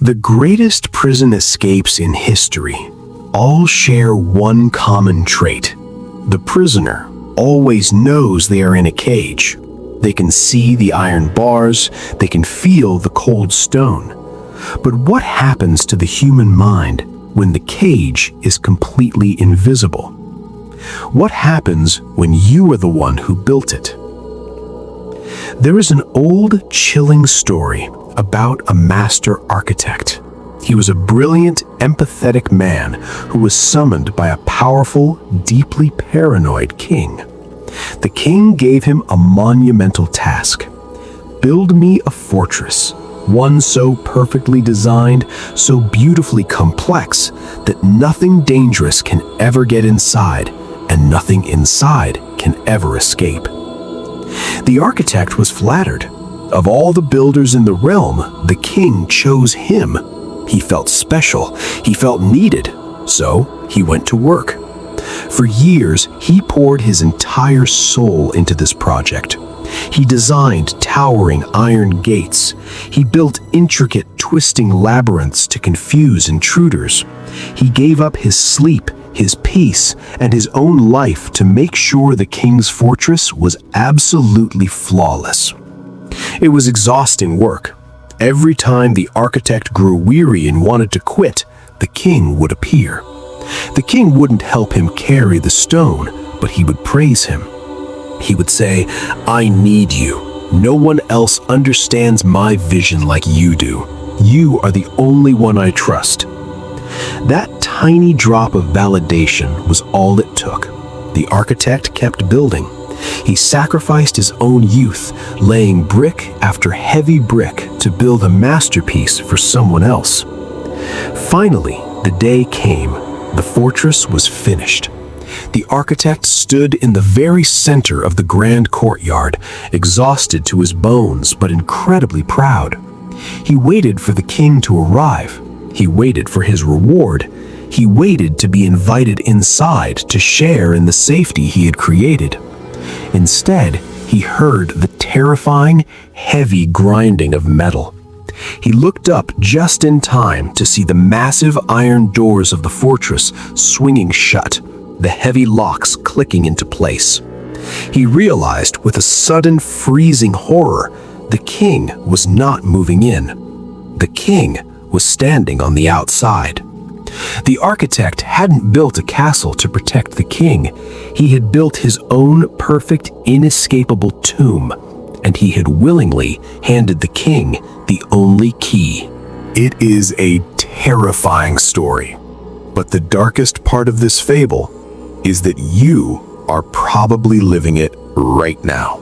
The greatest prison escapes in history all share one common trait. The prisoner always knows they are in a cage. They can see the iron bars, they can feel the cold stone. But what happens to the human mind when the cage is completely invisible? What happens when you are the one who built it? There is an old, chilling story about a master architect. He was a brilliant, empathetic man who was summoned by a powerful, deeply paranoid king. The king gave him a monumental task. Build me a fortress, one so perfectly designed, so beautifully complex, that nothing dangerous can ever get inside, and nothing inside can ever escape. The architect was flattered. Of all the builders in the realm, the king chose him. He felt special, he felt needed, so he went to work. For years, he poured his entire soul into this project. He designed towering iron gates. He built intricate, twisting labyrinths to confuse intruders. He gave up his sleep, his peace, and his own life to make sure the king's fortress was absolutely flawless. It was exhausting work. Every time the architect grew weary and wanted to quit, the king would appear. The king wouldn't help him carry the stone, but he would praise him. He would say, "I need you. No one else understands my vision like you do. You are the only one I trust." That tiny drop of validation was all it took. The architect kept building. He sacrificed his own youth, laying brick after heavy brick to build a masterpiece for someone else. Finally, the day came. The fortress was finished. The architect stood in the very center of the grand courtyard, exhausted to his bones but incredibly proud. He waited for the king to arrive. He waited for his reward. He waited to be invited inside to share in the safety he had created. Instead, he heard the terrifying, heavy grinding of metal. He looked up just in time to see the massive iron doors of the fortress swinging shut, the heavy locks clicking into place. He realized with a sudden freezing horror, the king was not moving in. The king was standing on the outside. The architect hadn't built a castle to protect the king. He had built his own perfect, inescapable tomb, and he had willingly handed the king the only key. It is a terrifying story, but the darkest part of this fable is that you are probably living it right now.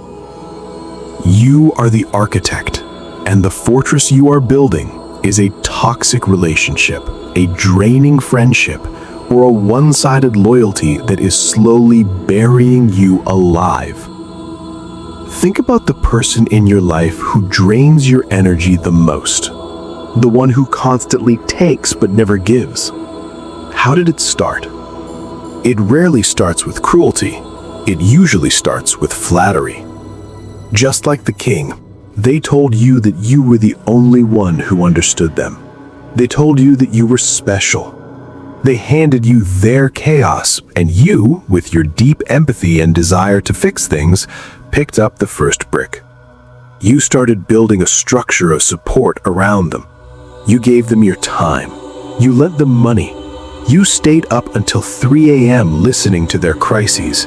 You are the architect, and the fortress you are building is a toxic relationship, a draining friendship, or a one-sided loyalty that is slowly burying you alive. Think about the person in your life who drains your energy the most, the one who constantly takes but never gives. How did it start? It rarely starts with cruelty. It usually starts with flattery. Just like the king, they told you that you were the only one who understood them. They told you that you were special. They handed you their chaos, and you, with your deep empathy and desire to fix things, picked up the first brick. You started building a structure of support around them. You gave them your time. You lent them money. You stayed up until 3 a.m. listening to their crises.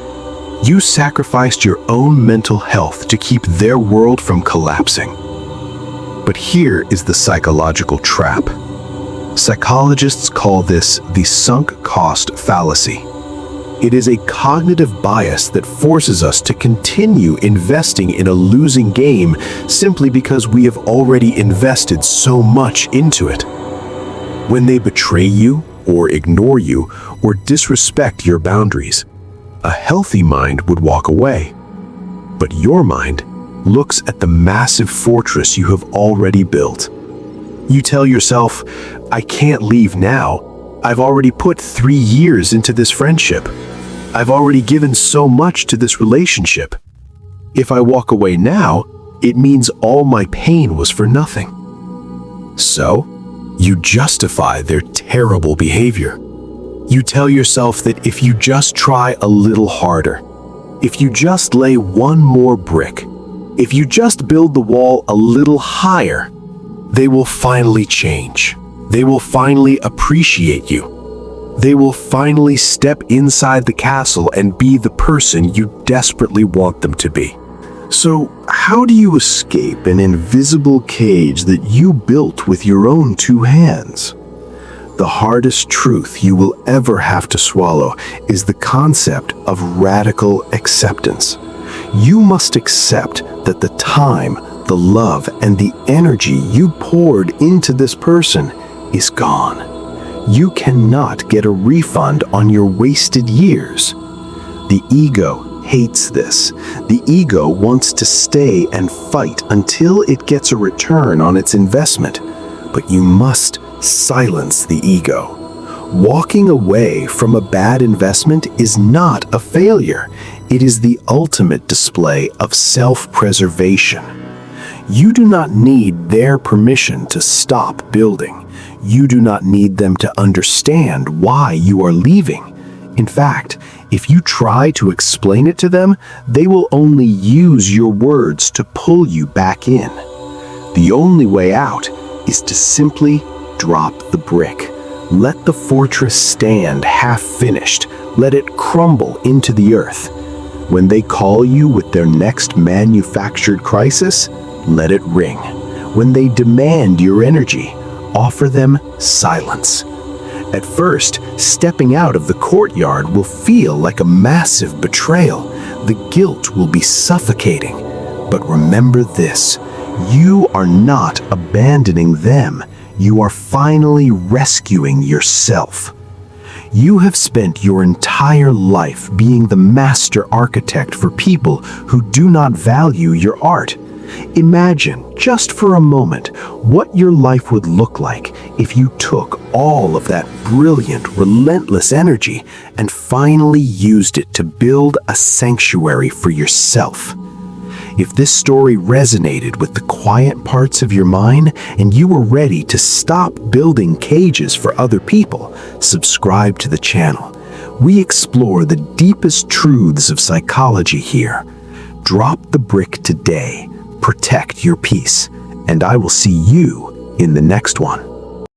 You sacrificed your own mental health to keep their world from collapsing. But here is the psychological trap. Psychologists call this the sunk cost fallacy. It is a cognitive bias that forces us to continue investing in a losing game simply because we have already invested so much into it. When they betray you, or ignore you, or disrespect your boundaries, a healthy mind would walk away. But your mind looks at the massive fortress you have already built. You tell yourself, "I can't leave now. I've already put 3 years into this friendship. I've already given so much to this relationship. If I walk away now, it means all my pain was for nothing." So, You justify their terrible behavior. You tell yourself that if you just try a little harder, if you just lay one more brick, if you just build the wall a little higher, they will finally change. They will finally appreciate you. They will finally step inside the castle and be the person you desperately want them to be. So, how do you escape an invisible cage that you built with your own two hands? The hardest truth you will ever have to swallow is the concept of radical acceptance. You must accept that the time, the love, and the energy you poured into this person is gone. You cannot get a refund on your wasted years. The ego hates this. The ego wants to stay and fight until it gets a return on its investment. But you must silence the ego. Walking away from a bad investment is not a failure. It is the ultimate display of self-preservation. You do not need their permission to stop building. You do not need them to understand why you are leaving. In fact, if you try to explain it to them, they will only use your words to pull you back in. The only way out is to simply drop the brick. Let the fortress stand half-finished. Let it crumble into the earth. When they call you with their next manufactured crisis, let it ring. When they demand your energy, offer them silence. At first, stepping out of the courtyard will feel like a massive betrayal. The guilt will be suffocating. But remember this, you are not abandoning them. You are finally rescuing yourself. You have spent your entire life being the master architect for people who do not value your art. Imagine, just for a moment, what your life would look like if you took all of that brilliant, relentless energy and finally used it to build a sanctuary for yourself. If this story resonated with the quiet parts of your mind and you were ready to stop building cages for other people, subscribe to the channel. We explore the deepest truths of psychology here. Drop the brick today. Protect your peace. And I will see you in the next one.